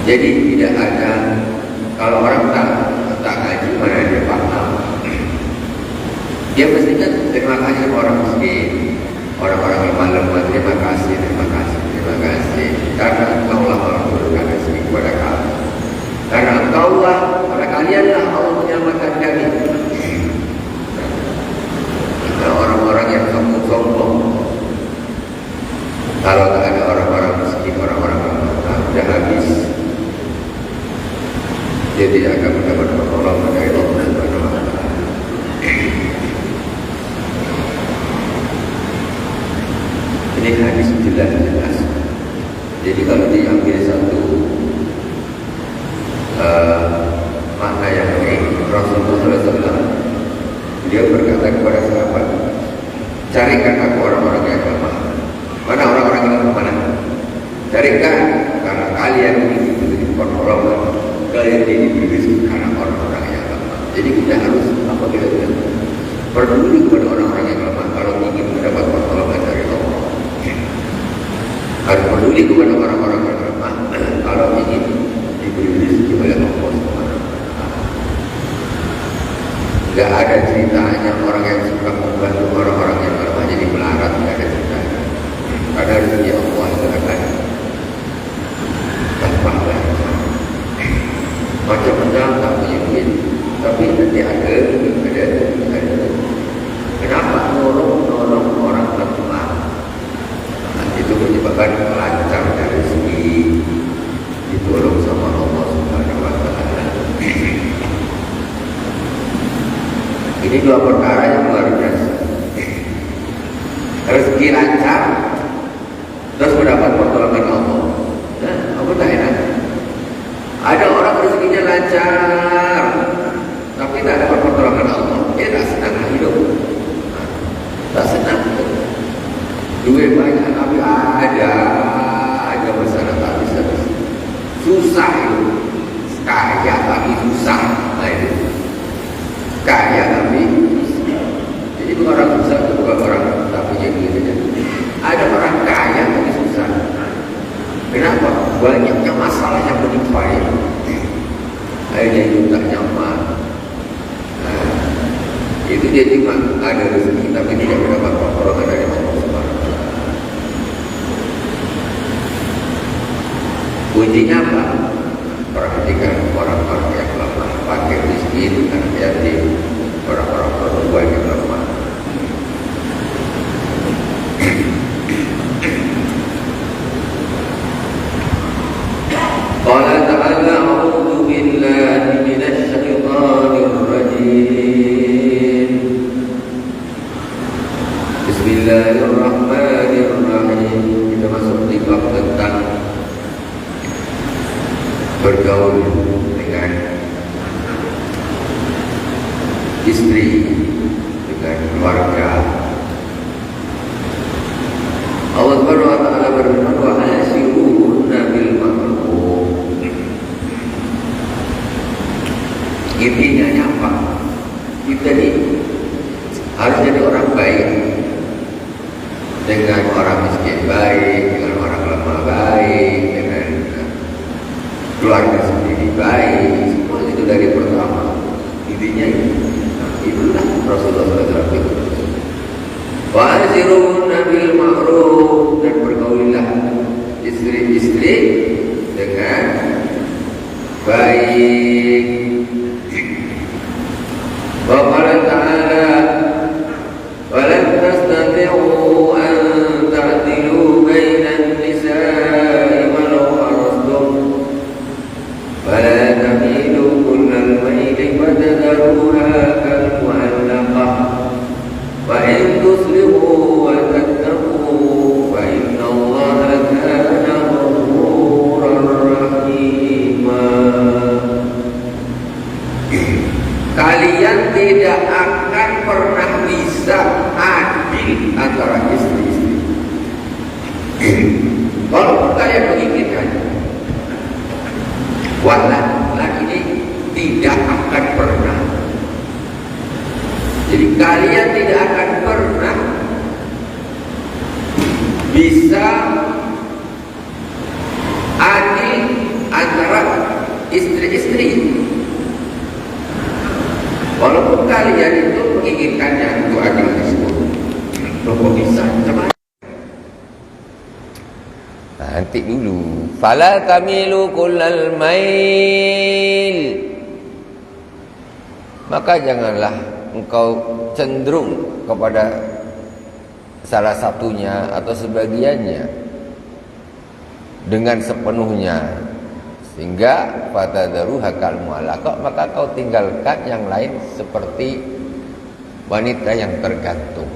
Jadi tidak ada, kalau orang tak ngaji mana dia paham. Dia mestinya terima kasih sama orang miskin, orang-orang lemah, terima kasih, karena engkaulah orang memberikan rezeki kepada kami, karena engkaulah, karena kalianlah Allah menyelamatkan kami. Nah, orang-orang yang sombong, kalau tak ada orang-orang miskin, orang-orang lemah, sudah habis. Dia tidak akan mendapat pertolongan dari Allah Subhanahu wa Ta'ala. Ini hadis jelas. Jadi kalau diambil satu makna yang baik, Rasulullah SAW dia berkata kepada sahabat, carikan aku orang-orang yang lemah. Mana orang-orang yang lemah mana? Carikan, karena kalian ini diberi pertolongan, kalian ini diberi karena orang-orang yang lemah. Jadi kita harus apa kita peduli kepada orang-orang yang lemah kalau ingin mendapat pertolongan dari Allah. Harus peduli kepada orang-orang yang lemah kalau ingin diberi rezeki oleh Allah Subhanahu wa Ta'ala. Gak ada ceritanya orang yang suka membantu orang-orang yang lemah jadi melarat, gak ada ceritanya. Ada rezeki Allah silakan tanpa belajar. Macam-macam tak punya duit, tapi nanti ada. Kenapa nolong orang lemah? Itu menyebabkan lancar dari rezeki, ditolong sama Allah Subhanahu wa Ta'ala. Ini dua perkara yang luar biasa. Rezeki lancar, terus mendapat pertolongan Allah. Nah, apa tak enak? Ada orang rezekinya lancar, tapi tak dapat pertolongan Allah. Dia tak senang hidup, tak senang. Duit banyak tapi ada masalah tak bisa. Susah itu. Kaya tapi susah. Nah itu. Kaya tapi susah. Jadi bukan orang susah itu bukan orang tak punya duit saja. Ada orang kaya tapi susah. Kenapa? Banyaknya masalah yang menimpa itu. Akhirnya itu tak nyaman. Nah, itu dia cuma ada rezeki tapi tidak mendapat pertolongan dari Allah Subhanahu wa Ta'ala. Kuncinya apa? Perhatikan orang-orang yang lemah, fakir, miskin, anak yatim, orang-orang perempuan yang lemah. Qala ta'ala a'udzu billahi minasy syaithanir rajim. Bismillahirrahmanirrahim. Kita masuk di bab tentang bergaul dengan istri, dengan keluarga. Allah Subhanahu wa Ta'ala berfirman, wa asyiruhunna bil ma'ruf. Intinya apa? Kita ini harus jadi orang baik, dengan orang miskin baik, dengan orang lemah baik, dengan keluarga sendiri baik. Semua itu dari pertama. Intinya itulah Rasulullah SAW. Wa asyiruhunna bil ma'ruf, dan bergaulilah istri-istri dengan baik. Wa qala ta'ala walan tastati'u an ta'dilu bainan nisa'i walau harastum fala tamilu kullal mayli fatadharuha kal mu'allaqah wa in tuslihu wa tattaqu fa inna Allaha kana ghafuran rahima. Kalian tidak akan pernah bisa adil antara istri-istri. Kalau kalian menginginkan, walau ini tidak akan pernah. Jadi kalian tidak akan pernah bisa adil antara istri-istri. Walaupun kalian itu menginginkannya untuk adil tersebut, kok bisa macam mana? Nanti dulu. Fala tamilu kullal mail. Maka janganlah engkau cenderung kepada salah satunya atau sebagiannya dengan sepenuhnya, sehingga fatadharuha kal mu'allaqah, maka kau tinggalkan yang lain seperti wanita yang tergantung.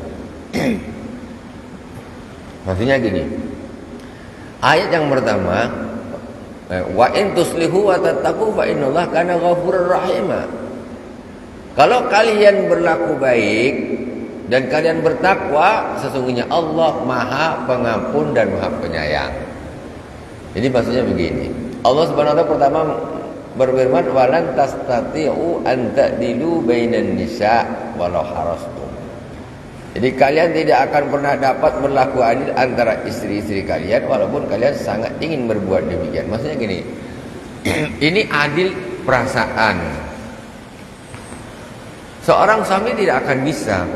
Maksudnya gini, ayat yang pertama, wa in tuslihu wa tattaqu fa innallaha kana ghafurur rahima. Kalau kalian berlaku baik dan kalian bertakwa, sesungguhnya Allah Maha Pengampun dan Maha Penyayang. Jadi maksudnya begini, Allah Subhanahu wa taala pertama berfirman, walan tastati'u an ta'dilu bainan nisa walau harastum. Jadi kalian tidak akan pernah dapat berlaku adil antara istri-istri kalian walaupun kalian sangat ingin berbuat demikian. Maksudnya gini, ini adil perasaan. Seorang suami tidak akan bisa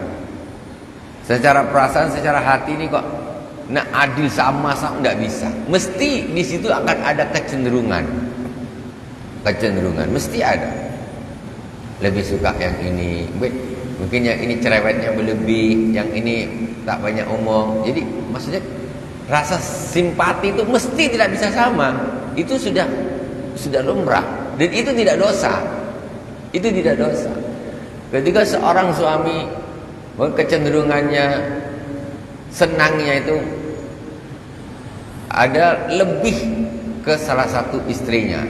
secara perasaan, secara hati ini kok nak adil sama-sama, nggak bisa. Mesti di situ akan ada kecenderungan, mesti ada. Lebih suka yang ini, mungkin yang ini cerewetnya berlebih, yang ini tak banyak omong. Jadi maksudnya rasa simpati itu mesti tidak bisa sama. Itu sudah lumrah dan itu tidak dosa. Itu tidak dosa. Ketika seorang suami kecenderungannya, senangnya itu ada lebih ke salah satu istrinya,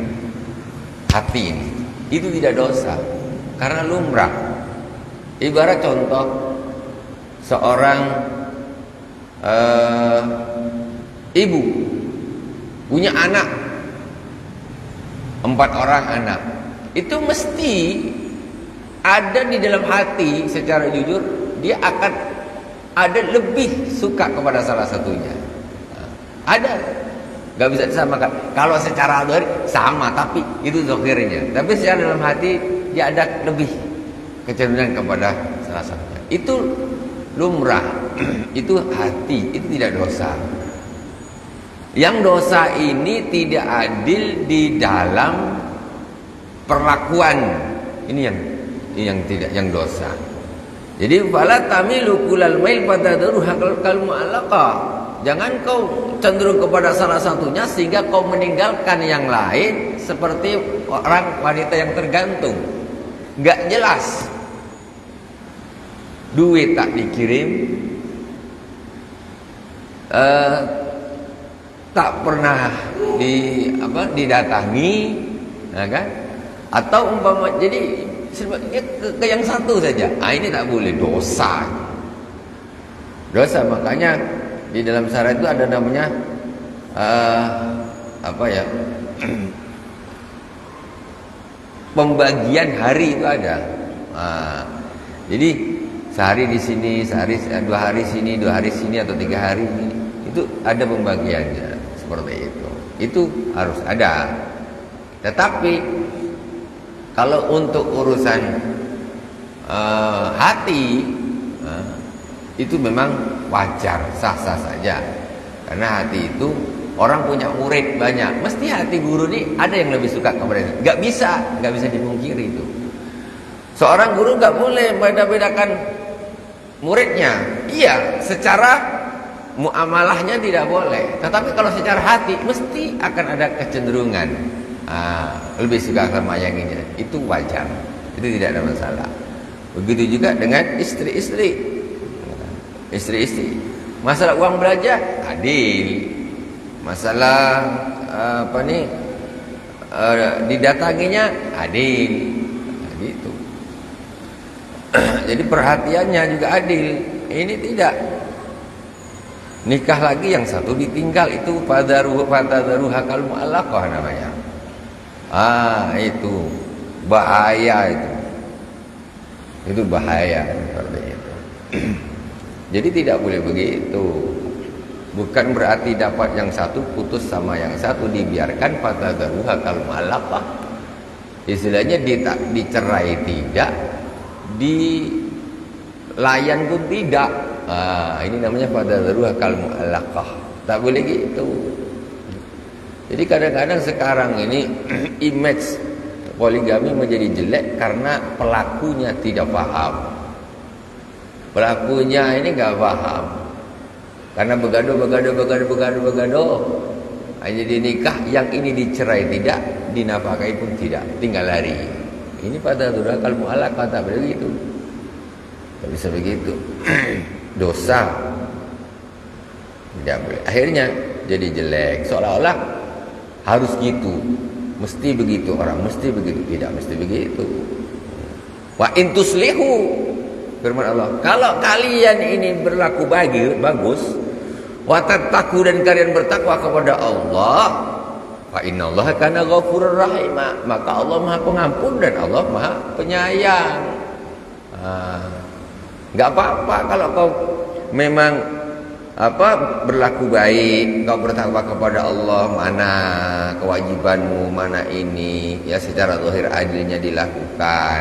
hati ini, itu tidak dosa karena lumrah. Ibarat contoh seorang ibu punya anak 4 orang anak, itu mesti ada di dalam hati secara jujur dia akan ada lebih suka kepada salah satunya. Ada, nggak bisa disamakan. Kalau secara zahir sama, tapi itu zahirnya. Tapi secara dalam hati dia ada lebih kecenderungan kepada salah satunya. Itu lumrah, itu hati, itu tidak dosa. Yang dosa ini tidak adil di dalam perlakuan. Ini yang tidak, yang dosa. Jadi fala tamilu kullal mail fatadharuha kal mu'allaqah. Jangan kau cenderung kepada salah satunya sehingga kau meninggalkan yang lain seperti orang wanita yang tergantung. Enggak jelas. Duit tak dikirim, tak pernah didatangi, nah kan? Atau umpama jadi ke yang satu saja. Ini tak boleh, dosa. Dosa, makanya di dalam syariat itu ada namanya pembagian hari itu ada. Jadi sehari di sini, sehari 2 hari sini, 2 hari sini atau 3 hari ini, itu ada pembagiannya seperti itu. Itu harus ada. Tetapi kalau untuk urusan hati, itu memang wajar, sah-sah saja. Karena hati itu, orang punya murid banyak, mesti hati guru ini ada yang lebih suka kepada itu. Gak bisa dimungkiri itu. Seorang guru gak boleh beda-bedakan muridnya. Iya, secara muamalahnya tidak boleh. Tetapi kalau secara hati, mesti akan ada kecenderungan. Lebih suka sama yang ini, itu wajar, itu tidak ada masalah. Begitu juga dengan istri-istri. Masalah uang belanja adil, masalah didatanginya adil, gitu. Jadi perhatiannya juga adil. Ini tidak. Nikah lagi yang satu ditinggal, itu fatadharuha kal mu'allaqah namanya. Itu bahaya itu. Itu bahaya seperti itu. Jadi tidak boleh begitu. Bukan berarti dapat yang satu putus sama yang satu, dibiarkan fatadharuha kal mu'allaqah. Istilahnya dicerai tidak, dilayan pun tidak. Ini namanya fadadharuha kal mu'allaqah. Tak boleh gitu. Jadi kadang-kadang sekarang ini image poligami menjadi jelek karena pelakunya tidak paham. Pelakunya ini enggak paham. Karena begaduh. Jadi nikah yang ini dicerai tidak, dinafkahi pun tidak, tinggal lari. Ini fadadharuha kal mu'allaqah, tak begitu. Tak bisa begitu. Dosa. Tidak boleh. Akhirnya jadi jelek. Seolah-olah harus gitu. Mesti begitu orang, mesti begitu. Tidak mesti begitu. Wa in tuslihu, firman Allah, kalau kalian ini berlaku bagus, wa tattaqu, dan kalian bertakwa kepada Allah, fa innallaha kana ghafurur rahim, maka Allah Maha Pengampun dan Allah Maha Penyayang. Enggak apa-apa kalau kau memang berlaku baik, kau bertakwa kepada Allah, mana kewajibanmu, mana ini ya secara zahir adilnya dilakukan,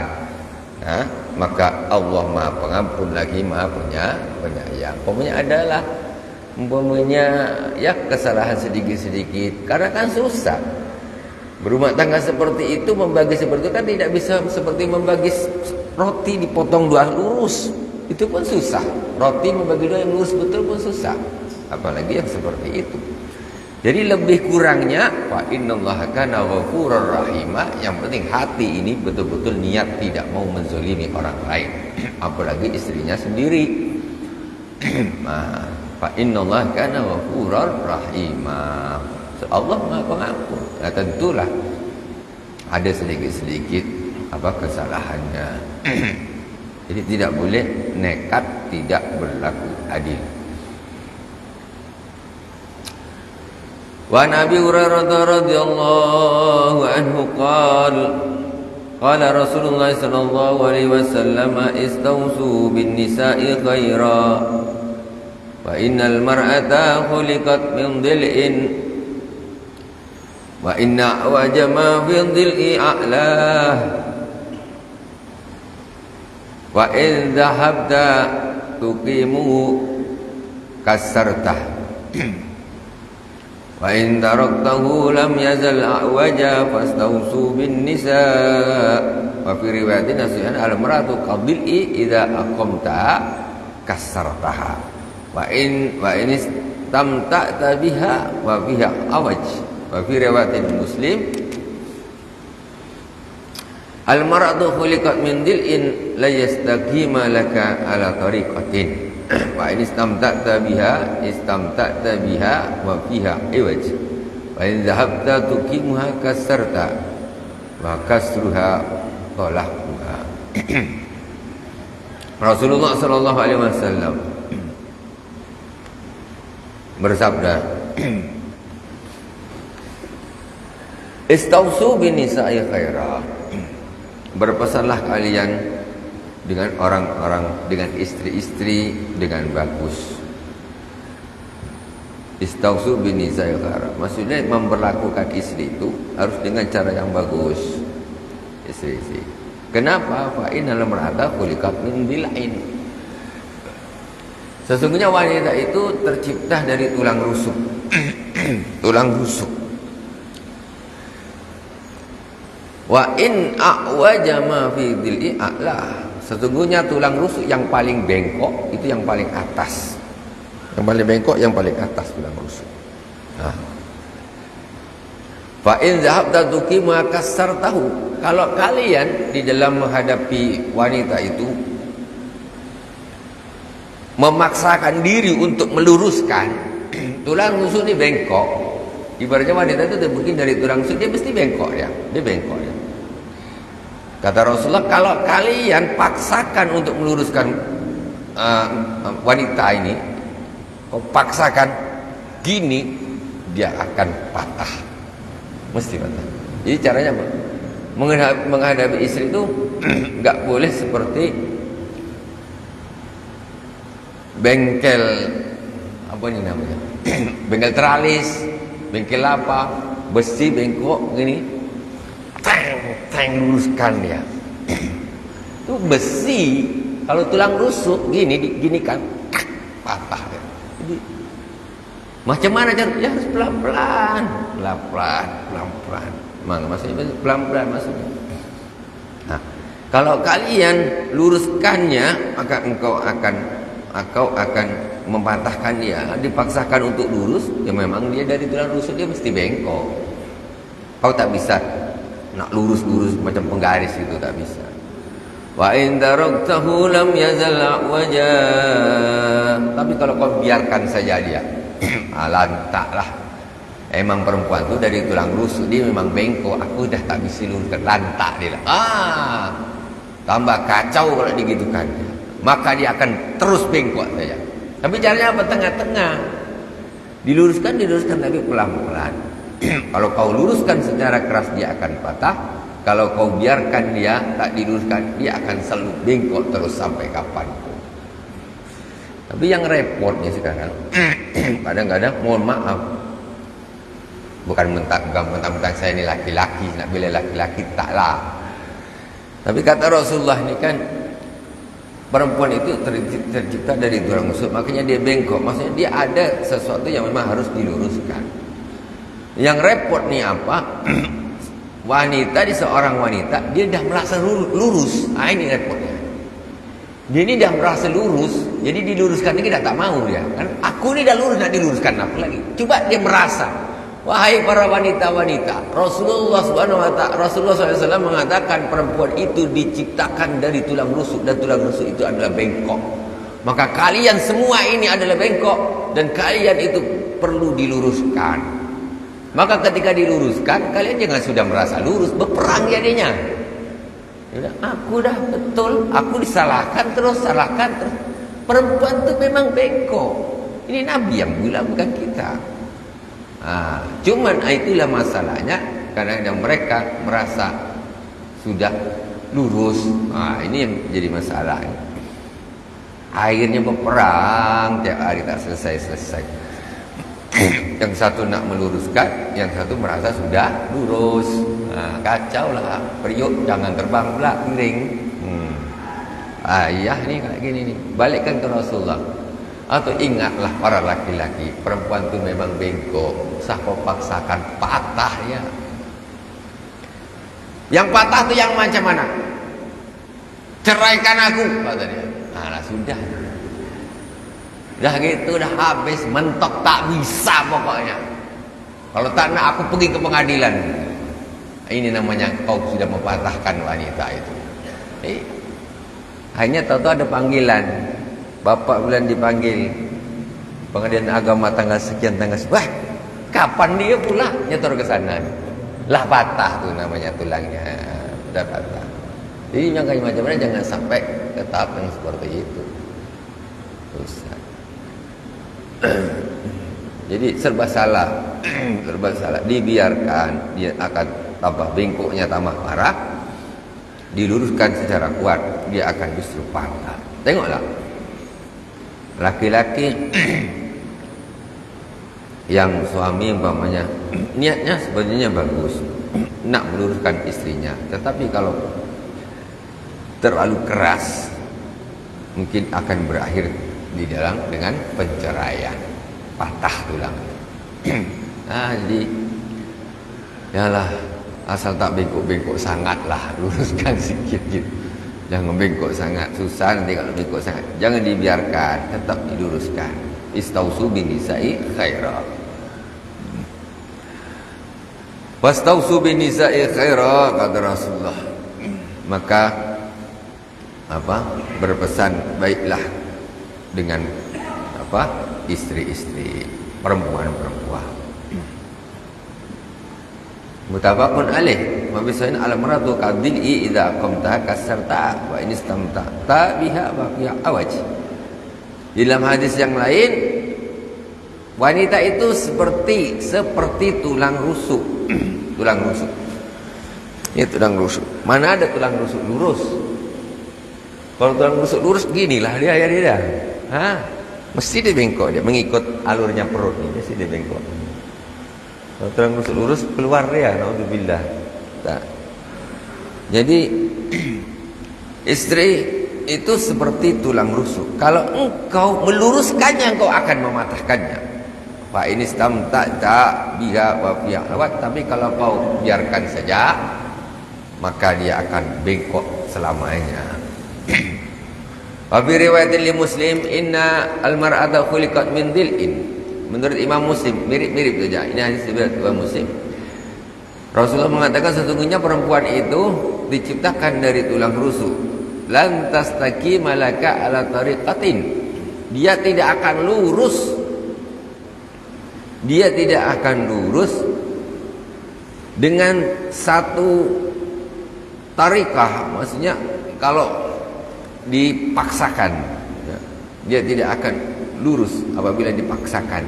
maka Allah Maha Pengampun lagi Maha Penyayang. Pokoknya adalah ya kesalahan sedikit-sedikit, karena kan susah berumah tangga seperti itu. Membagi seperti itu kan tidak bisa seperti membagi roti dipotong dua lurus. Itu pun susah. Roti membagi dua yang lurus betul pun susah, apalagi yang seperti itu. Jadi lebih kurangnya fa innallaha kana ghafurur rahim. Yang penting hati ini betul-betul niat tidak mau menzalimi orang lain, apalagi istrinya sendiri. Fa innallaha kana ghafurur rahim. Allah Maha Pengampun. Nah, tentulah ada sedikit-sedikit kesalahannya. Jadi tidak boleh nekat, tidak berlaku adil. Wa Nabi Hurairah radhiyallahu anhu qala Rasulullah sallallahu alaihi wasallam istausu bin nisa'i khaira wa innal mar'ata khuliqat min dhil'in wa inna awjama fi dhil'i a'lah wa in dhahabta tuqimu kasartah wa in taraktahu lam yazal a'waja fastausu bin nisa. Wa fi riwayatin nasihan al maratu qadil'i idza aqamta kasartaha wa in istamta'ta biha wa fiha awaj. Wa fi riwayatin Muslim al mar'atu khuliqat min dil'in la yastaqima laka ala tariqatin wa in istamta'ta biha wa fiha iwaj wa in dhahabta tuqimuha kasarta wa kasruha talaquha. Rasulullah sallallahu alaihi wasallam bersabda, istausu bin nisa'i khaira, berpesanlah kalian dengan orang-orang, dengan istri-istri dengan bagus. Istausu bin nisa'i khaira, maksudnya memperlakukan istri itu harus dengan cara yang bagus. Istri-istri. Kenapa? Fa innal mar'ata khuliqat min dil'in. Sesungguhnya wanita itu tercipta dari tulang rusuk. Tulang rusuk. Wa in a'waja ma fi dhil'i a'la. Sesungguhnya tulang rusuk yang paling bengkok itu yang paling atas. Yang paling bengkok yang paling atas tulang rusuk. Fa in dhahabta tuqimu kasartahu. Kalau kalian di dalam menghadapi wanita itu memaksakan diri untuk meluruskan tulang rusuk ini bengkok. Ibaratnya wanita itu mungkin dari tulang rusuk dia mesti bengkok ya. Dia bengkok ya. Kata Rasulullah, kalau kalian paksakan untuk meluruskan wanita ini, paksakan gini, dia akan patah. Mesti patah. Jadi caranya apa? Menghadapi istri itu enggak boleh seperti bengkel apa ini namanya? Bengkel teralis, bengkel apa? Besi bengkok gini. luruskan dia. Itu besi, kalau tulang rusuk gini kan, patah dia. Jadi macam mana cara? Ya harus pelan-pelan. Maksudnya pelan-pelan maksudnya. Nah, kalau kalian luruskannya, maka engkau akan mematahkan dia. Dipaksakan untuk lurus, ya memang dia dari tulang rusuk dia mesti bengkok. Kau tak bisa nak lurus macam penggaris itu, tak bisa. Wa in taraktahu lam yazal wajah. Tapi kalau kau biarkan saja dia, lantaklah. Emang perempuan tu dari tulang rusuk dia memang bengkok. Aku dah tak bisa luruskan, lantak dia lah. Tambah kacau kalau digitukan. Maka dia akan terus bengkok saja. Tapi caranya apa? Tengah-tengah. Diluruskan tapi pelan-pelan. Kalau kau luruskan secara keras dia akan patah. Kalau kau biarkan dia tak diluruskan, dia akan selalu bengkok terus sampai kapanpun. Tapi yang repotnya sekarang, kadang-kadang mohon maaf, bukan mentang-mentang saya ini laki-laki, nak bela laki-laki, taklah. Tapi kata Rasulullah ini kan, perempuan itu tercipta dari tulang rusuk, makanya dia bengkok. Maksudnya dia ada sesuatu yang memang harus diluruskan. Yang repot nih apa? Seorang wanita dia dah merasa lurus. Ini repotnya. Dia ini dah merasa lurus, jadi diluruskan ini dah tak mau dia. Kan aku ni dah lurus, nak diluruskan apa lagi? Coba dia merasa. Wahai para wanita-wanita, Rasulullah SAW mengatakan perempuan itu diciptakan dari tulang rusuk, dan tulang rusuk itu adalah bengkok. Maka kalian semua ini adalah bengkok, dan kalian itu perlu diluruskan. Maka ketika diluruskan, kalian jangan sudah merasa lurus, berperang jadinya. Aku dah betul, aku disalahkan terus, salahkan terus. Perempuan itu memang bengkok. Ini Nabi yang bilang, bukan kita. Cuman itulah masalahnya. Kadang-kadang mereka merasa sudah lurus. Ini yang jadi masalah. Akhirnya berperang tiap hari tak selesai. Yang satu nak meluruskan, yang satu merasa sudah lurus. Kacau lah. Periuk jangan terbang pula, miring. Ayah ni kayak gini nih. Balikkan ke Rasulullah. Atau ingatlah para laki-laki, perempuan itu memang bengkok. Usah kau paksakan, patah ya. Yang patah tu yang macam mana? Ceraikan aku, kata dia. Sudah. Dah gitu, dah habis, mentok tak bisa pokoknya. Kalau tak nak aku pergi ke pengadilan. Ini namanya kau sudah mempatahkan wanita itu. Hanya tahu-tahu ada panggilan. Bapak bulan dipanggil pengadilan agama tanggal sekian, tanggal wah, kapan dia pula nyetor ke sana? Lah patah tu namanya tulangnya. Sudah patah. Jadi yang kayak macam mana jangan sampai ke tahap yang seperti itu. Susah. Jadi serba salah. Dibiarkan, dia akan tambah bengkoknya tambah parah. Diluruskan secara kuat, dia akan justru patah. Tengoklah laki-laki yang suami umpamanya niatnya sebenarnya bagus, nak meluruskan istrinya, tetapi kalau terlalu keras mungkin akan berakhir di dalam dengan penceraian, patah tulang. Jadi yalah, asal tak bengkok-bengkok sangatlah, luruskan sikit gitu. Jangan bengkok sangat, susah nanti kalau bengkok sangat. Jangan dibiarkan, tetap diluruskan. Istausu binisa'i khaira. Wastausu binisa'i khaira, kata Rasulullah. Maka berpesan baiklah dengan istri-istri, perempuan-perempuan. Mutabaqun alaih. Wa bisain al-maratu qadil'i idza qamtaha kasarta wa in istamta'ta biha baqiya awaj. Di dalam hadis yang lain, wanita itu seperti tulang rusuk. Tulang rusuk. Ini tulang rusuk. Mana ada tulang rusuk lurus? Kalau tulang rusuk lurus ginilah dia. Mesti dia bengkok, dia mengikut alurnya perut ni, mesti dia bengkok. Kalau tulang rusuk lurus keluar dia, naudzubillah. Tak. Jadi istri itu seperti tulang rusuk. Kalau engkau meluruskannya, engkau akan mematahkannya. Fa in istamta'ta biha wa fiha lawat. Tapi kalau kau biarkan saja, maka dia akan bengkok selamanya. Wa fi riwayatin li Muslim, inna al-mar'ata khuliqat min dhil'in. Menurut Imam Muslim, mirip-mirip saja. Ini hadis riwayat Imam Muslim. Rasulullah mengatakan sesungguhnya perempuan itu diciptakan dari tulang rusuk. Lan tastaqima laka ala tariqatin. Dia tidak akan lurus. Dia tidak akan lurus dengan satu tarikah. Maksudnya kalau dipaksakan, dia tidak akan lurus apabila dipaksakan.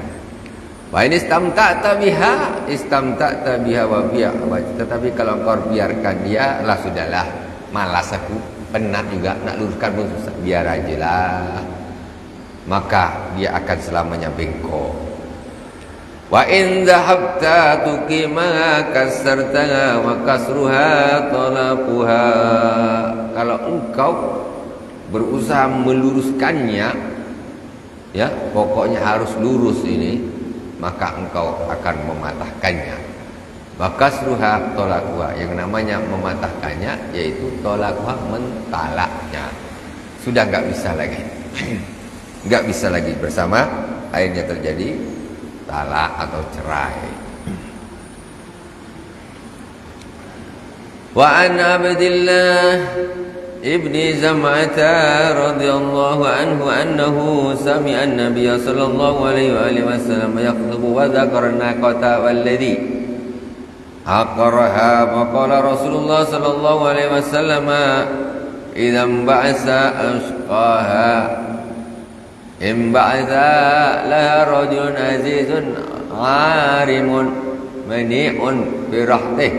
Wa in istamta'ta biha wa biha. Tetapi kalau kau biarkan dia, lah sudahlah, malas aku, penat juga, nak luruskan pun susah, biar ajalah, maka dia akan selamanya bengkok. Wa in dhahabta tuqima kasartaha wa kasruha talaquha. Kalau engkau berusaha meluruskannya, ya, pokoknya harus lurus ini, maka engkau akan mematahkannya. Wa kasruha talaquha. Yang namanya mematahkannya yaitu talaquha, mentalaknya. Sudah enggak bisa lagi. Enggak bisa lagi bersama, akhirnya terjadi talak atau cerai. Wa an Abdillah ibni Zam'ata radhiyallahu anhu annahu sami'a an-nabiy sallallahu alaihi wasallam yaqtubu wa dzakara naqata walladhi aqaraha wa qala Rasulullah sallallahu alaihi wasallam idza ba'asa ashqaha imba'atha la rajulun azizun arimun mani'un birahtih.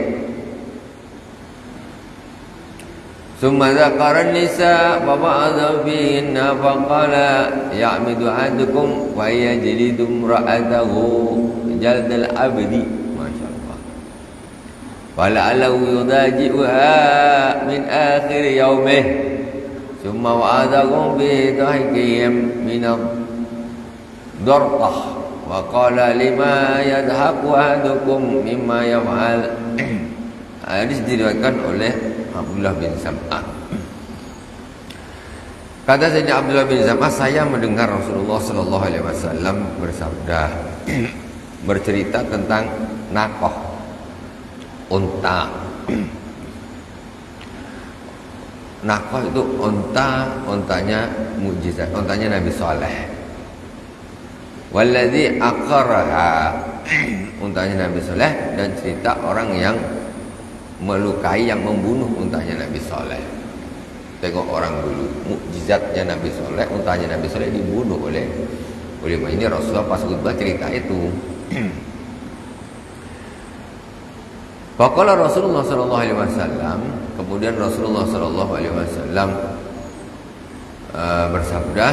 Summa dzakara an-nisa wa ba'adha fihinna faqala ya'midu ahadukum wa yajlidu imra'atahu jaldal abdi. Masyaallah. Wala'allahu yudaji'uha min akhir yaumih. Summa wa'adakum bi dhahikihim min ad-dartah wa qala lima yadhaku ahadukum mimma yaf'al. Hadis diriwayatkan oleh Abdullah bin Zam'ah. Kata Sayyidina Abdullah bin Zam'ah, saya mendengar Rasulullah sallallahu alaihi wasallam bersabda, bercerita tentang naqah, unta. Naqah itu untanya mukjizat, untanya Nabi Saleh. Walladzi aqaraha, untanya Nabi Saleh, dan cerita orang yang melukai, yang membunuh untanya Nabi Saleh. Tengok orang dulu, mukjizatnya Nabi Saleh, untanya Nabi Saleh dibunuh oleh ini. Rasulullah pas khutbah cerita itu. Faqala Rasulullah sallallahu alaihi wasallam, kemudian Rasulullah sallallahu alaihi wasallam bersabda,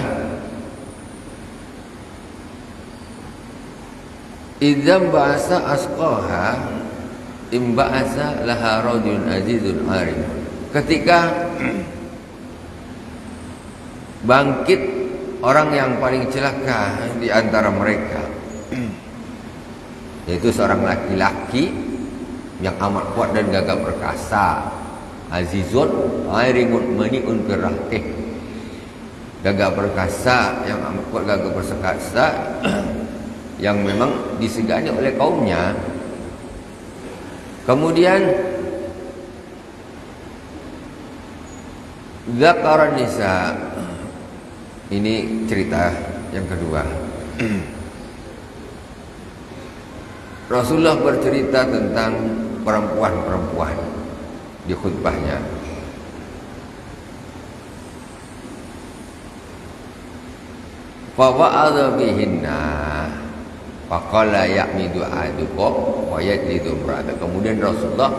idzam ba'asa asqaha imba'asa laha rajulun azizun arim. Ketika bangkit orang yang paling celaka di antara mereka, yaitu seorang laki-laki yang amat kuat dan gagah perkasa, azizun airimun mani'un birrahtih, gagah perkasa, yang amat kuat gagah perkasa, yang memang disegani oleh kaumnya. Kemudian dzakara nisa, ini cerita yang kedua. Rasulullah bercerita tentang perempuan-perempuan di khutbahnya. Fa wa'adha bihinna faqala ya'midu ahadukum wa yajlidu imra'atahu. Kemudian Rasulullah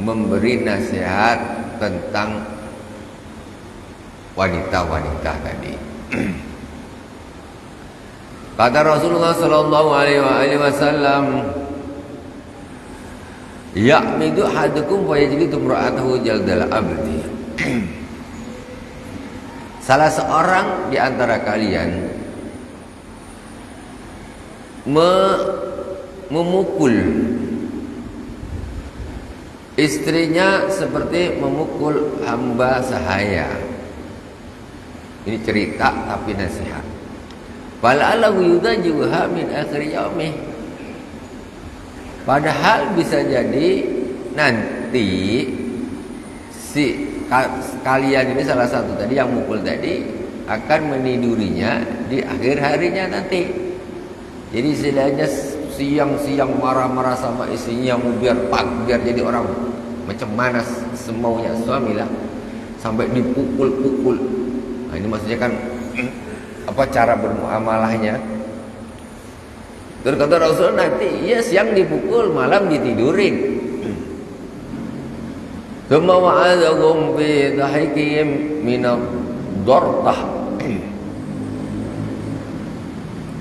memberi nasihat tentang wanita-wanita tadi. Kata Rasulullah sallallahu alaihi wasallam, Ya'midu hadukum fa yajlidu imra'atahu jaldal abdi. Salah seorang di antara kalian memukul istrinya seperti memukul hamba sahaya. Ini cerita tapi nasihat. Fala'allahu yudajibuha min akhir yaumih. Padahal bisa jadi nanti si kalian ini salah satu tadi yang mukul tadi akan menidurinya di akhir harinya nanti. Jadi istilahnya siang-siang marah-marah sama istrinya, mau biar jadi orang macam mana semaunya suami lah, sampai dipukul-pukul. Nah, ini maksudnya kan apa cara bermuamalahnya. Terus kata Rasul nanti ya siang dipukul, malam ditidurin. Tsumma wa'adahum fi dhahikihim min ad-dartah.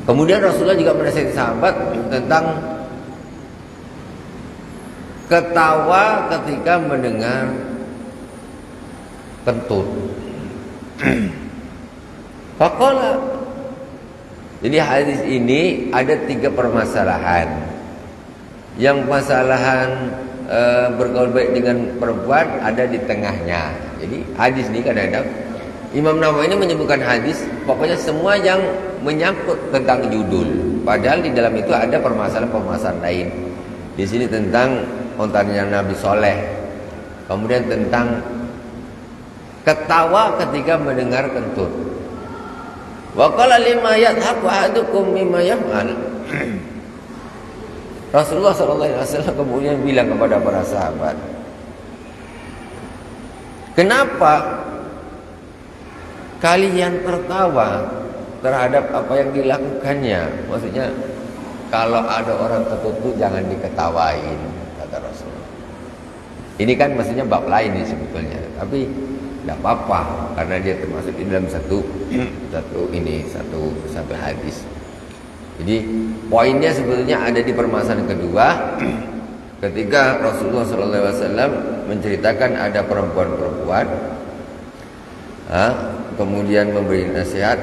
Kemudian Rasulullah juga menasihati sahabat tentang ketawa ketika mendengar kentut. Faqala, jadi hadis ini ada 3 permasalahan. Yang permasalahan bergaul baik dengan perempuan ada di tengahnya. Jadi hadis ini kadang-kadang Imam Nawawi ini menyebutkan hadis pokoknya semua yang menyangkut tentang judul. Padahal di dalam itu ada permasalahan-permasalahan lain. Di sini tentang ontanya Nabi Soleh. Kemudian tentang ketawa ketika mendengar kentut. Wa qala lima yadhaku ahadukum mimma yaf'al. Rasulullah SAW kemudian bilang kepada para sahabat, kenapa kalian tertawa terhadap apa yang dilakukannya? Maksudnya kalau ada orang tertentu jangan diketawain, kata Rasulullah. Ini kan maksudnya bab lain ini sebetulnya, tapi tidak apa-apa karena dia termasuk di dalam satu hadis. Jadi poinnya sebetulnya ada di permasalahan kedua, ketika Rasulullah SAW menceritakan ada perempuan-perempuan, kemudian memberi nasihat,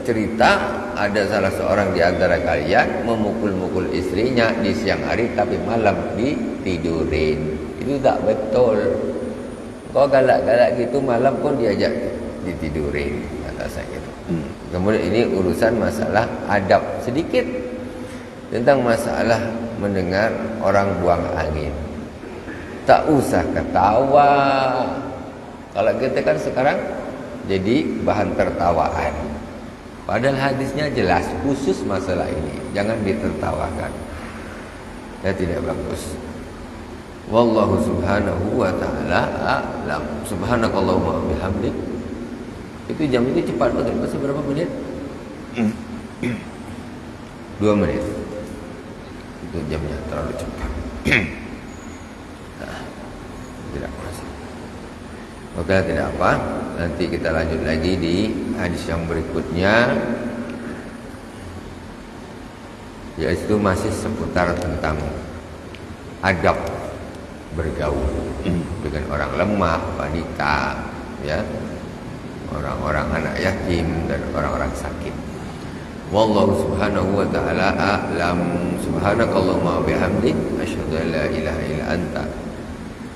cerita ada salah seorang di antara kalian memukul-mukul istrinya di siang hari tapi malam ditidurin. Itu tak betul. Kau galak-galak gitu malam pun diajak ditidurin, kata saya gitu. Kemudian ini urusan masalah adab sedikit tentang masalah mendengar orang buang angin. Tak usah ketawa. Kalau kita kan sekarang jadi bahan tertawaan. Padahal hadisnya jelas khusus masalah ini, jangan ditertawakan. Ya tidak bagus. Wallahu subhanahu wa ta'ala a'lam. Subhanakallahumma bihamdik. Itu jam itu cepat banget. Masih berapa menit? 2 menit. Itu jamnya terlalu cepat. Tidak masih. Oke, tidak apa. Nanti kita lanjut lagi di hadis yang berikutnya. Yaitu masih seputar tentang adab bergaul dengan orang lemah, wanita, ya, orang-orang anak yatim dan orang-orang sakit. Wallahu subhanahu wa ta'ala a'lam. Subhanakallahumma bihamdik asyhadu an la ilaha illa anta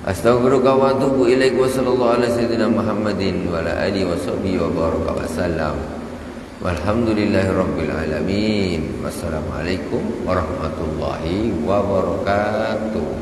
astaghfiruka wa atubu ilaik. Wa sallallahu ala sayyidina Muhammadin wa ala alihi wa sahbihi wa baraka wa sallam. Walhamdulillahi rabbil alamin. Wassalamualaikum warahmatullahi wabarakatuh.